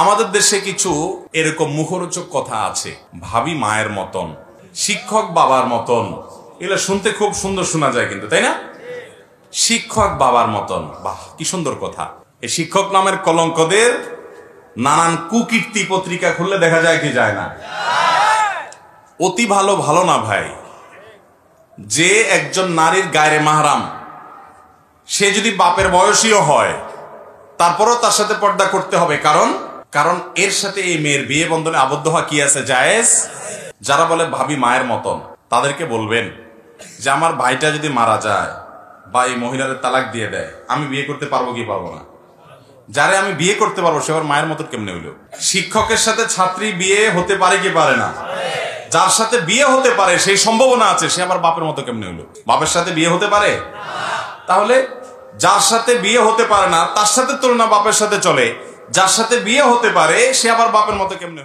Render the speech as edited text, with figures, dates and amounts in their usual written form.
আমাদের দেশে কিছু এরকম মুখরোচক কথা আছে, ভাবি মায়ের মতন, শিক্ষক বাবার মতন। এগুলো শুনতে খুব সুন্দর শোনা যায় কিন্তু, তাই না? শিক্ষক বাবার মতন, বাহ কি সুন্দর কথা। এই শিক্ষক নামের কলঙ্কদের নানান কুকীর্তি পত্রিকা খুললে দেখা যায় কি যায় না? অতি ভালো ভালো না ভাই। যে একজন নারীর গায়ে মাহরাম, সে যদি বাপের বয়সীও হয় তারপরও তার সাথে পর্দা করতে হবে, কারণ এর সাথে এই মেয়ের বিয়ে বন্ধনে আবদ্ধ হওয়া কি আছে, জায়েজ। যারা বলে ভাবি মায়ের মতন, তাদেরকে বলবেন যে আমার ভাইটা যদি মারা যায় বা এই মহিলার তালাক দিয়ে দেয়, আমি বিয়ে করতে পারবো কি পারবো না? যারে আমি বিয়ে করতে পারবো সে আবার মায়ের মতন কেমনে হইলো? শিক্ষকের সাথে ছাত্রী বিয়ে হতে পারে কি পারে না? যার সাথে বিয়ে হতে পারে সেই সম্ভাবনা আছে, সে আবার বাপের মতো কেমনে হইলো? বাপের সাথে বিয়ে হতে পারে? তাহলে যার সাথে বিয়ে হতে পারে না তার সাথে তুলনা বাপের সাথে চলে, যার সাথে বিয়ে হতে পারে সে আবার বাপের মতো কেমনে?